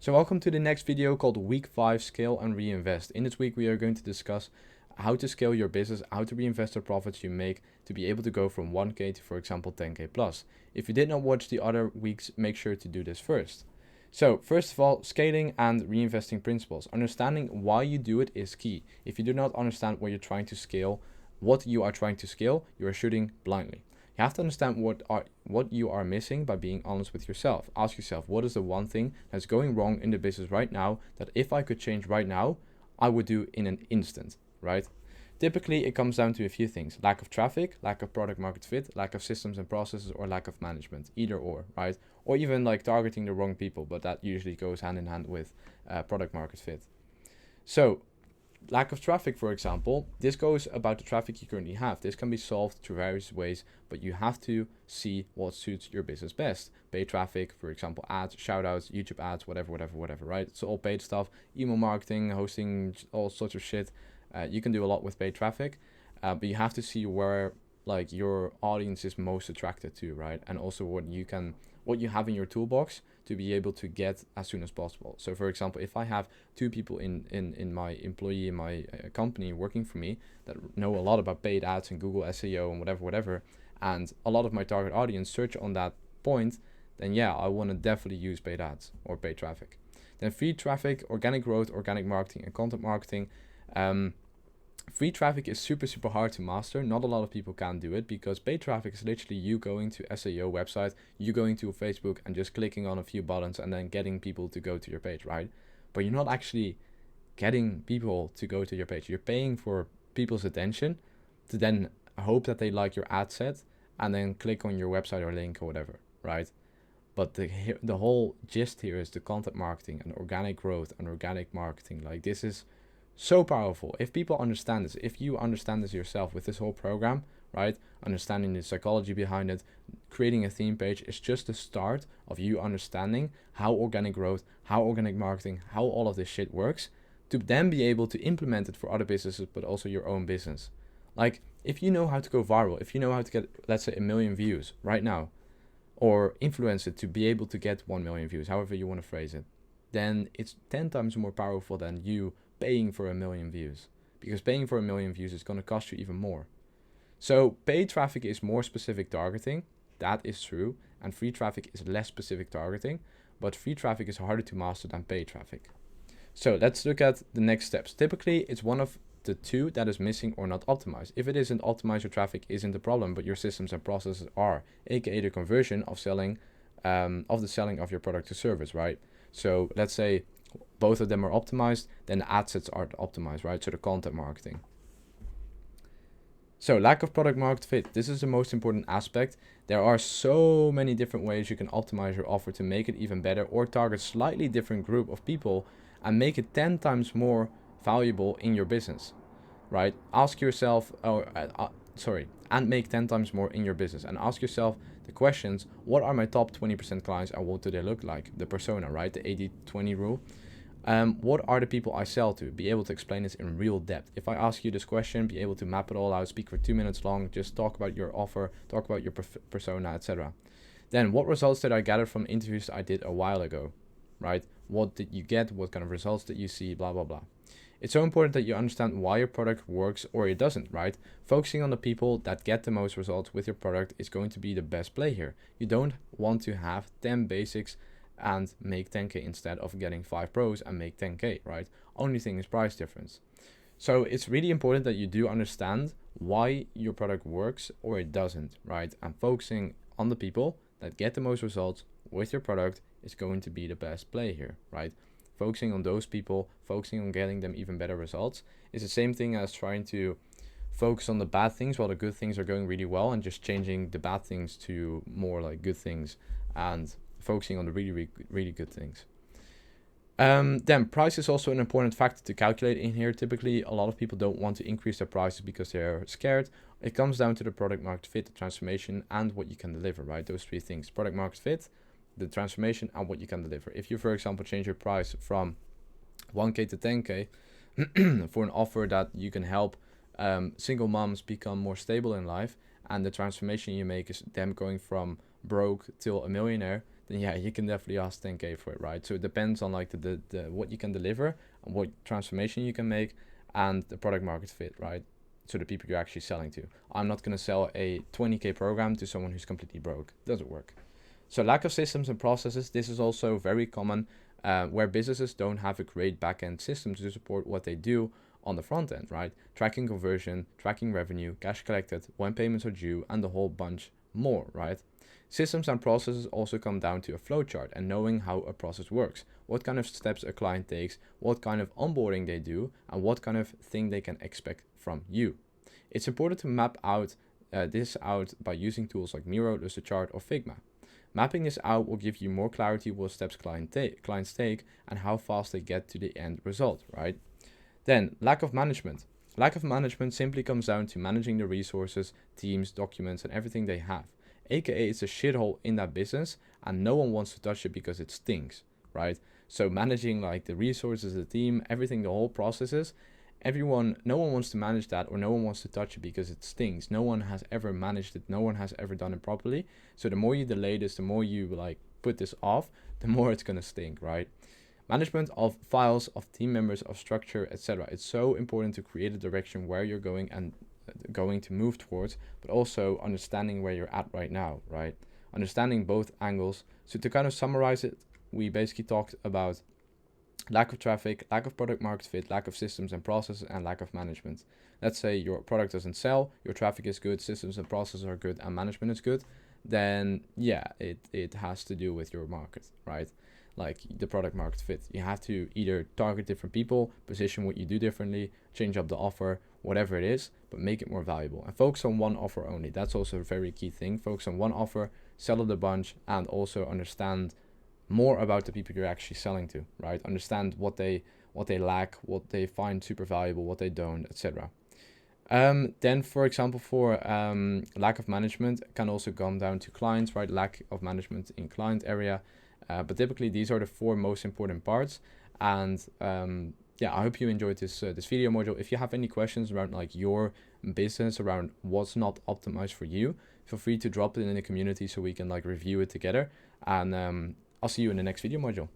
So welcome to the next video called Week 5 Scale and Reinvest. In this week we are going to discuss how to scale your business, how to reinvest the profits you make to be able to go from 1k to, for example, 10k plus. If you did not watch the other weeks, make sure to do this first. So first of all, scaling and reinvesting principles. Understanding why you do it is key. If you do not understand what you're trying to scale, what you are trying to scale, you are shooting blindly. You have to understand what you are missing by being honest with yourself. Ask yourself, what is the one thing that's going wrong in the business right now that if I could change right now, I would do in an instant, right? Typically, it comes down to a few things: lack of traffic, lack of product market fit, lack of systems and processes, or lack of management, either or, right? Or even like targeting the wrong people, but that usually goes hand in hand with product market fit. So lack of traffic, for example, this goes about the traffic you currently have. This can be solved through various ways, but you have to see what suits your business best. Paid traffic, for example, ads, shoutouts, YouTube ads, whatever, right? It's all paid stuff, email marketing, hosting, all sorts of shit. You can do a lot with paid traffic, but you have to see where like your audience is most attracted to, right? And also what you have in your toolbox to be able to get as soon as possible. So for example, if I have two people in my employee in my company working for me that know a lot about paid ads and Google SEO and whatever, and a lot of my target audience search on that point, then yeah, I want to definitely use paid ads or paid traffic. Then free traffic, organic growth, organic marketing, and content marketing. Free traffic is super hard to master. Not a lot of people can do it because paid traffic is literally you going to SEO website, you going to Facebook and just clicking on a few buttons and then getting people to go to your page, right? But you're not actually getting people to go to your page. You're paying for people's attention to then hope that they like your ad set and then click on your website or link or whatever, right? But the whole gist here is the content marketing and organic growth and organic marketing. Like, this is so powerful. If people understand this, if you understand this yourself with this whole program, right? Understanding the psychology behind it, creating a theme page is just the start of you understanding how organic growth, how organic marketing, how all of this shit works, to then be able to implement it for other businesses, but also your own business. Like, if you know how to go viral, if you know how to get, let's say, 1 million views right now, or influence it to be able to get 1 million views, however you want to phrase it, then it's 10 times more powerful than you paying for 1 million views, because paying for 1 million views is going to cost you even more. So paid traffic is more specific targeting, that is true, and free traffic is less specific targeting, but free traffic is harder to master than paid traffic. So let's look at the next steps. Typically, it's one of the two that is missing or not optimized. If it isn't optimized, your traffic isn't the problem, but your systems and processes are, aka the conversion of the selling of your product or service, right? So let's say both of them are optimized, then the ad sets are optimized, right? So the content marketing. So lack of product market fit. This is the most important aspect. There are so many different ways you can optimize your offer to make it even better or target slightly different group of people and make it 10 times more valuable in your business, right? Ask yourself, and make 10 times more in your business, and ask yourself the questions: what are my top 20% clients and what do they look like? The persona, right? The 80-20 rule. What are the people I sell to? Be able to explain this in real depth. If I ask you this question, be able to map it all out, speak for 2 minutes long, just talk about your offer, talk about your persona, etc. Then what results did I gather from interviews I did a while ago, right? What did you get? What kind of results did you see? Blah, blah, blah. It's so important that you understand why your product works or it doesn't, right? Focusing on the people that get the most results with your product is going to be the best play here. You don't want to have 10 basics and make 10k instead of getting 5 pros and make 10k, right? Only thing is price difference. So it's really important that you do understand why your product works or it doesn't, right? And focusing on the people that get the most results with your product is going to be the best play here, right? Focusing on those people, focusing on getting them even better results is the same thing as trying to focus on the bad things while the good things are going really well and just changing the bad things to more like good things and focusing on the really good things. Then price is also an important factor to calculate in here. Typically, a lot of people don't want to increase their prices because they're scared. It comes down to the product market fit, the transformation, and what you can deliver, right? Those three things: product market fit, the transformation, and what you can deliver. If you, for example, change your price from 1k to 10k for an offer that you can help single moms become more stable in life, and the transformation you make is them going from broke till a millionaire, then yeah, you can definitely ask 10K for it, right? So it depends on like the what you can deliver and what transformation you can make and the product market fit, right? So the people you're actually selling to. I'm not gonna sell a 20K program to someone who's completely broke. Doesn't work. So lack of systems and processes. This is also very common where businesses don't have a great back-end system to support what they do on the front end, right? Tracking conversion, tracking revenue, cash collected, when payments are due, and a whole bunch more, right? Systems and processes also come down to a flowchart and knowing how a process works, what kind of steps a client takes, what kind of onboarding they do, and what kind of thing they can expect from you. It's important to map out this out by using tools like Miro, Lucidchart, or Figma. Mapping this out will give you more clarity what steps clients take and how fast they get to the end result, right? Then, lack of management. Lack of management simply comes down to managing the resources, teams, documents, and everything they have. AKA, it's a shithole in that business, and no one wants to touch it because it stinks, right? So managing like the resources, the team, everything, the whole processes, no one wants to manage that, or no one wants to touch it because it stinks. No one has ever managed it. No one has ever done it properly. So the more you delay this, the more you like put this off, the more it's gonna stink, right? Management of files, of team members, of structure, etc. It's so important to create a direction where you're going and going to move towards, but also understanding where you're at right now, right? Understanding both angles. So to kind of summarize it, we basically talked about lack of traffic, lack of product market fit, lack of systems and processes, and lack of management. Let's say your product doesn't sell, your traffic is good, systems and processes are good, and management is good, then yeah, it has to do with your market, right? Like the product market fit. You have to either target different people, position what you do differently, change up the offer, whatever it is, but make it more valuable. And focus on one offer only. That's also a very key thing. Focus on one offer, sell it a bunch, and also understand more about the people you're actually selling to, right? Understand what they lack, what they find super valuable, what they don't, etc. Then, for example, for lack of management can also come down to clients, right? Lack of management in client area. But typically, these are the four most important parts. And yeah, I hope you enjoyed this video module. If you have any questions around like your business, around what's not optimized for you, feel free to drop it in the community so we can like review it together. And I'll see you in the next video module.